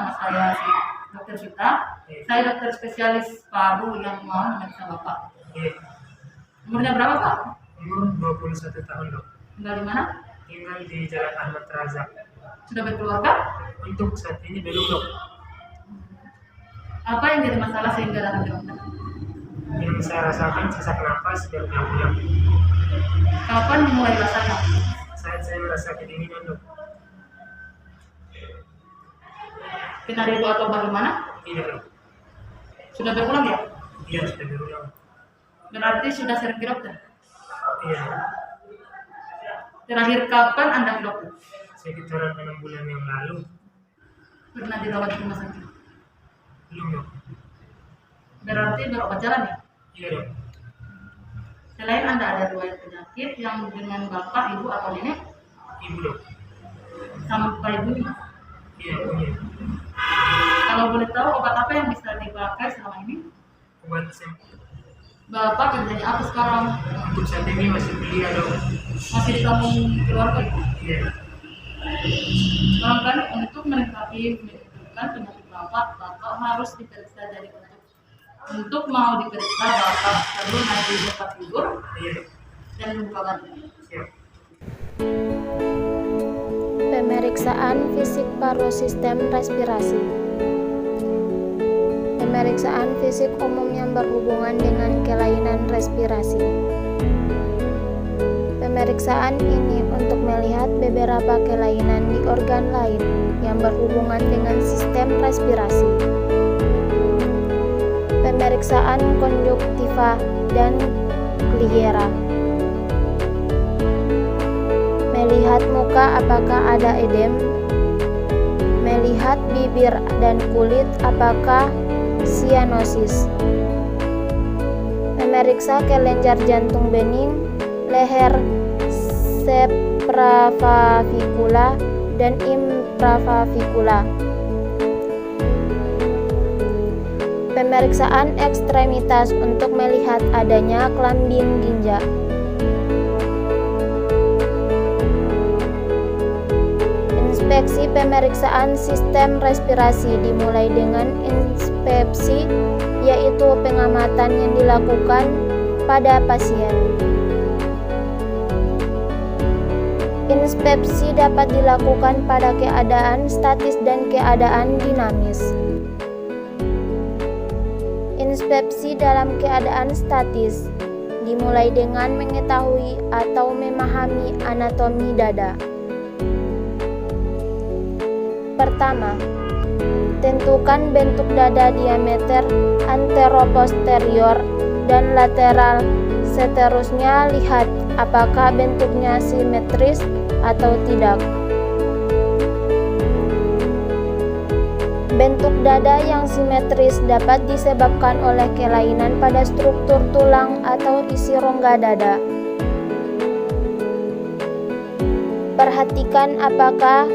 nama saya si Dokter Vita. Saya dokter spesialis paru yang mau memeriksa Bapak. Umurnya berapa Pak? Umur 21 tahun dok. Tinggal di mana? Tinggal di Jalan Ahmad Razak. Sudah berkeluarga? Untuk saat ini belum dok. Apa yang jadi masalah sehingga datang ke dokter? Yang saya rasakan sesak napas berbulan-bulan. Kapan dimulai rasanya? Saat saya merasa kedinginan dok. Kena debu atau bagaimana? Tidak dok. Sudah berulang ya? Iya sudah berulang. Berarti sudah sering ke dokter? Iya dok. Terakhir kapan Anda ke dokter? Sekitaran 6 bulan yang lalu. Pernah dirawat di rumah sakit? Belum dok. Berarti berobat jalan ya? Iya dok. Selain Anda ada riwayat penyakit yang dengan bapak, ibu, atau nenek? Ibu dok. Sampai bunyi? Iya punya. Kalau boleh tahu obat apa yang bisa dipakai selama ini? Obat sembuh. Bapak kerjanya apa sekarang? Untuk saat ini masih kuliah dok. Masih ditanggung keluarga? Iya. Barangkali untuk melengkapi pendidikan penyakit bapak harus diperiksa dari untuk mau diperiksa bapak perlu nanti tempat tidur Iya dok. dan luka badan. Siap. Pemeriksaan fisik paru sistem respirasi. Pemeriksaan fisik umum yang berhubungan dengan kelainan respirasi. Pemeriksaan ini untuk melihat beberapa kelainan di organ lain yang berhubungan dengan sistem respirasi. Pemeriksaan konjuktiva dan kliera. Melihat muka apakah ada edem, melihat bibir dan kulit apakah sianosis, memeriksa kelenjar jantung bening, leher, suprafavikula dan infrafavikula. Pemeriksaan ekstremitas untuk melihat adanya kelambing ginja. Inspeksi pemeriksaan sistem respirasi dimulai dengan inspeksi, yaitu pengamatan yang dilakukan pada pasien. Inspeksi dapat dilakukan pada keadaan statis dan keadaan dinamis. Inspeksi dalam keadaan statis dimulai dengan mengetahui atau memahami anatomi dada. Pertama, tentukan bentuk dada diameter anteroposterior dan lateral. Seterusnya lihat apakah bentuknya simetris atau tidak. Bentuk dada yang simetris dapat disebabkan oleh kelainan pada struktur tulang atau isi rongga dada. Perhatikan apakah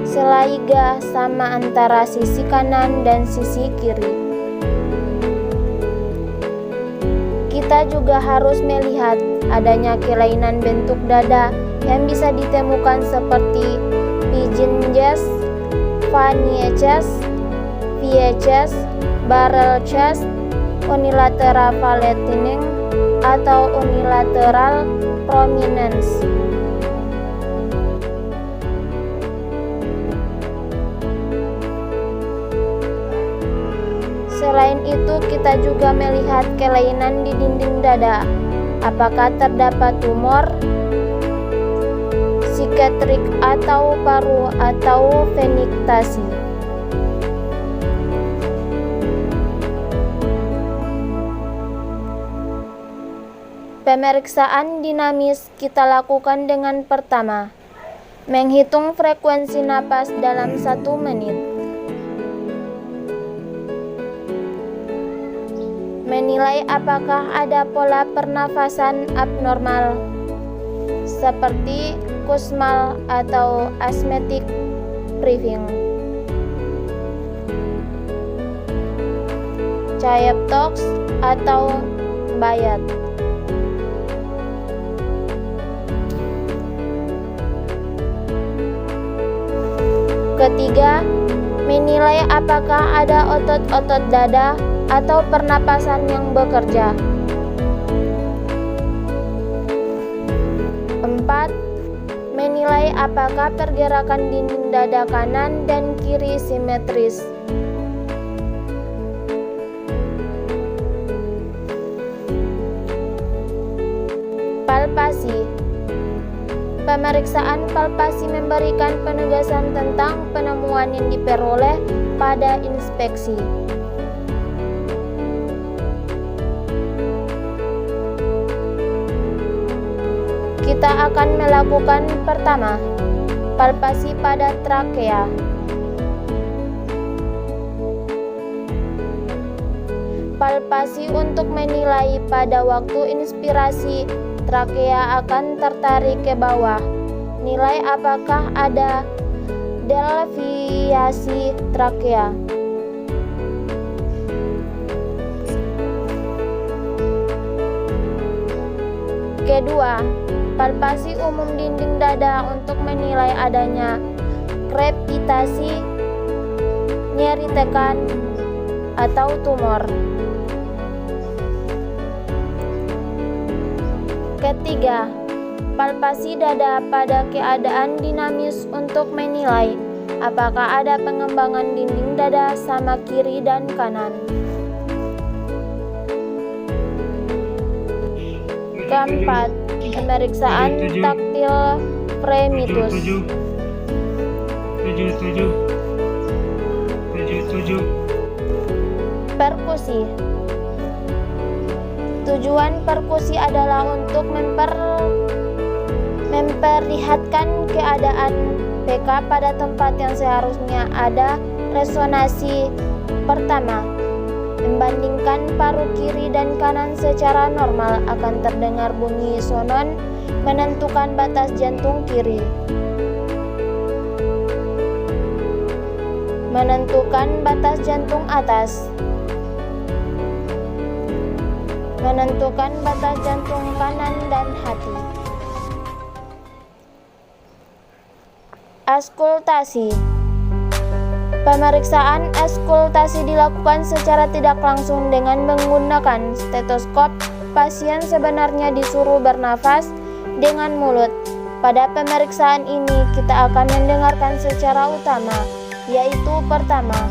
selaiga sama antara sisi kanan dan sisi kiri. Kita juga harus melihat adanya kelainan bentuk dada yang bisa ditemukan seperti pigeon chest, fanny chest, VHS, barrel chest, unilateral flattening, atau unilateral prominence. Selain itu, kita juga melihat kelainan di dinding dada. Apakah terdapat tumor, sikatrik atau paru atau veniktasi. Pemeriksaan dinamis kita lakukan dengan pertama, menghitung frekuensi napas dalam 1 menit. Menilai apakah ada pola pernafasan abnormal seperti Kussmaul atau asthmatic breathing. Chayeb-Tokes atau Bayat. Ketiga, menilai apakah ada otot-otot dada atau pernapasan yang bekerja. 4. Menilai apakah pergerakan dinding dada kanan dan kiri simetris. Palpasi. Pemeriksaan palpasi memberikan penegasan tentang penemuan yang diperoleh pada inspeksi. Kita akan melakukan pertama, palpasi pada trakea. Palpasi untuk menilai pada waktu inspirasi, trakea akan tertarik ke bawah. Nilai apakah ada deviasi trakea. Kedua, palpasi umum dinding dada untuk menilai adanya krepitasi, nyeri tekan, atau tumor. Ketiga, palpasi dada pada keadaan dinamis untuk menilai apakah ada pengembangan dinding dada sama kiri dan kanan. Keempat, pemeriksaan taktil fremitus. 77. Perkusi. Tujuan perkusi adalah untuk memperlihatkan keadaan PK pada tempat yang seharusnya ada resonansi. Pertama, membandingkan paru kiri dan kanan secara normal akan terdengar bunyi sonon menentukan batas jantung kiri. Menentukan batas jantung atas. Menentukan batas jantung kanan dan hati. Auskultasi. Pemeriksaan auskultasi dilakukan secara tidak langsung dengan menggunakan stetoskop. Pasien sebenarnya disuruh bernafas dengan mulut. Pada pemeriksaan ini kita akan mendengarkan secara utama, yaitu pertama,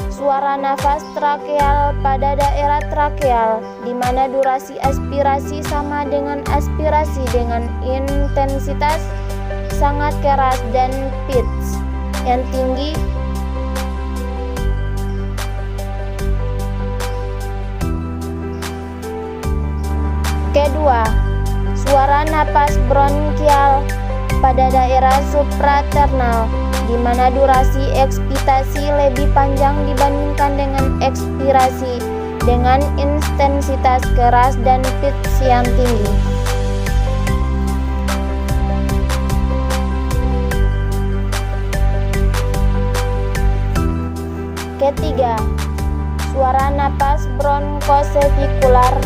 suara nafas trakeal pada daerah trakeal, di mana durasi aspirasi sama dengan aspirasi dengan intensitas sangat keras dan pitch yang tinggi. Kedua, suara napas bronkial pada daerah supraternal, di mana durasi ekspirasi lebih panjang dibandingkan dengan ekspirasi dengan intensitas keras dan pitch yang tinggi. Ketiga, suara napas bronkosevikular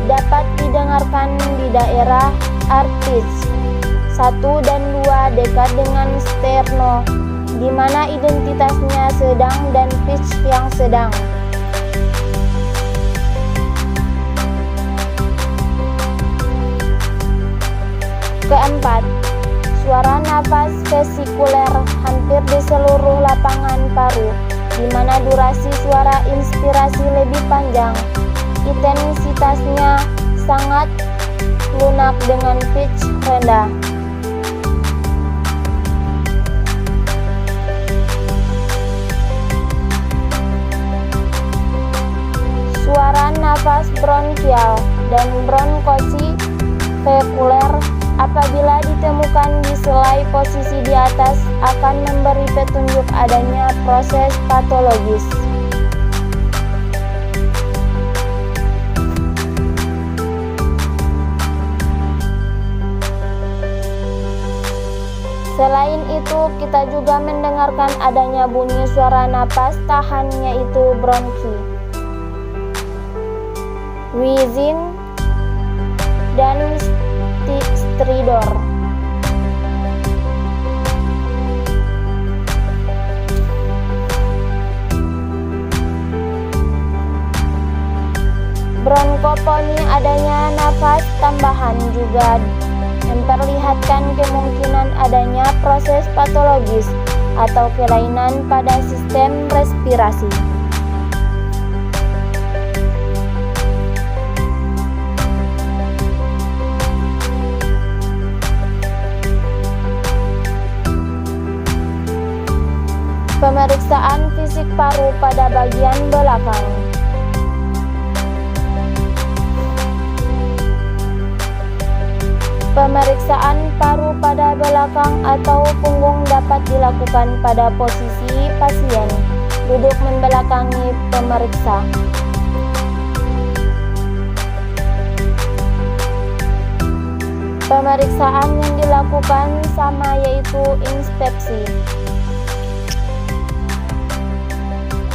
dapat didengarkan di daerah artis 1 dan 2 dekat dengan sterno, di mana identitasnya sedang dan pitch yang sedang. Keempat, suara nafas vesikuler hampir di seluruh lapangan paru, di mana durasi suara inspirasi lebih panjang, intensitasnya sangat lunak dengan pitch rendah. Suara nafas bronkial dan bronkosivekuler apabila ditemukan di selai posisi di atas akan memberi petunjuk adanya proses patologis. Selain itu, kita juga mendengarkan adanya bunyi suara napas tahan, yaitu bronki, wheezing, dan stridor. Bronkoponi, adanya nafas tambahan juga memperlihatkan kemungkinan adanya proses patologis atau kelainan pada sistem respirasi. Pemeriksaan fisik paru pada bagian belakang. Pemeriksaan paru pada belakang atau punggung dapat dilakukan pada posisi pasien duduk membelakangi pemeriksa. Pemeriksaan yang dilakukan sama, yaitu inspeksi,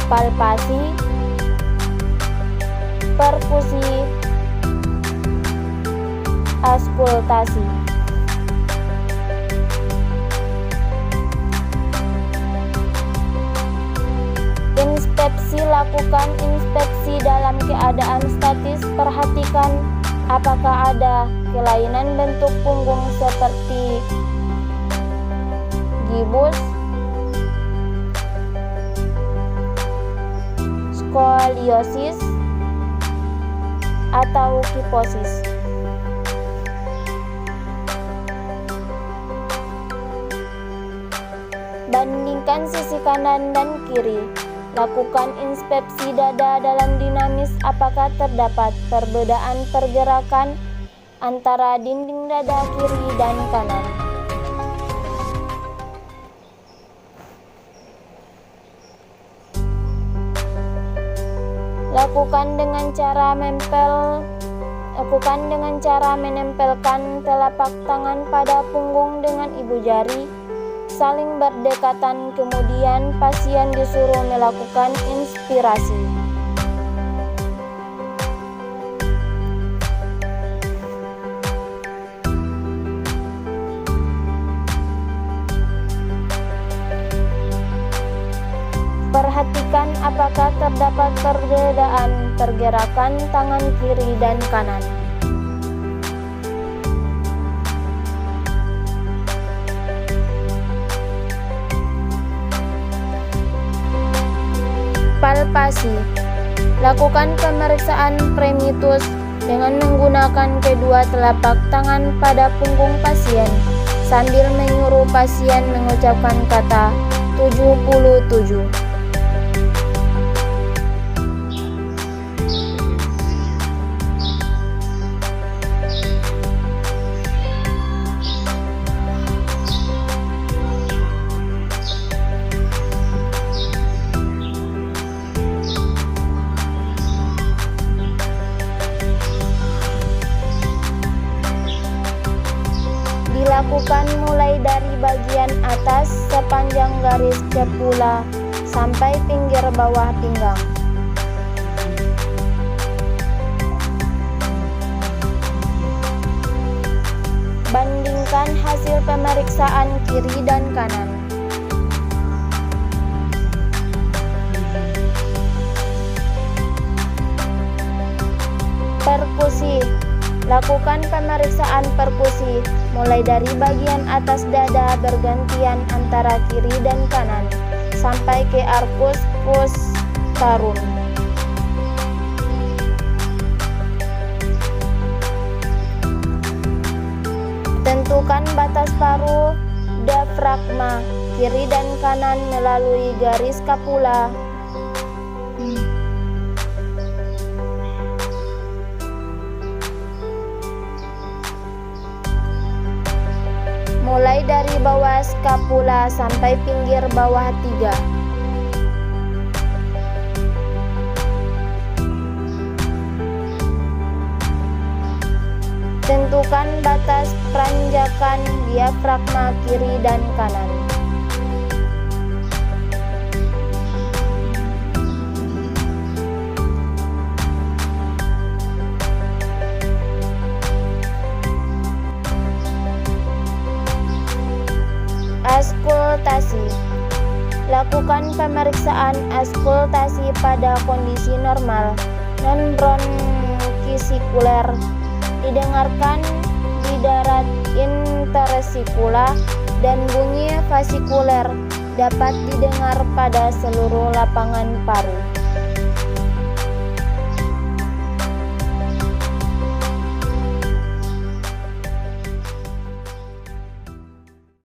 palpasi, perkusi, auskultasi. Inspeksi, lakukan inspeksi dalam keadaan statis. Perhatikan apakah ada kelainan bentuk punggung seperti gibus, skoliosis, atau kiposis. Bandingkan sisi kanan dan kiri. Lakukan inspeksi dada dalam dinamis, apakah terdapat perbedaan pergerakan antara dinding dada kiri dan kanan. Lakukan dengan cara menempelkan telapak tangan pada punggung dengan ibu jari saling berdekatan, kemudian pasien disuruh melakukan inspirasi. Perhatikan apakah terdapat perbedaan pergerakan tangan kiri dan kanan. Palpasi. Lakukan pemeriksaan primitus dengan menggunakan kedua telapak tangan pada punggung pasien sambil menyuruh pasien mengucapkan kata 77. Dilakukan mulai dari bagian atas sepanjang garis kepala sampai pinggir bawah pinggang. Bandingkan hasil pemeriksaan kiri dan kanan. Perkusi. Lakukan pemeriksaan perkusi mulai dari bagian atas dada bergantian antara kiri dan kanan sampai ke arcus postarum. Tentukan batas paru diafragma kiri dan kanan melalui garis skapula. Mulai dari bawah skapula sampai pinggir bawah 3. Tentukan batas peranjakan diafragma kiri dan kanan. Auskultasi. Lakukan pemeriksaan auskultasi pada kondisi normal. non-bronkisikuler didengarkan di darat intersikula dan bunyi fasikuler dapat didengar pada seluruh lapangan paru.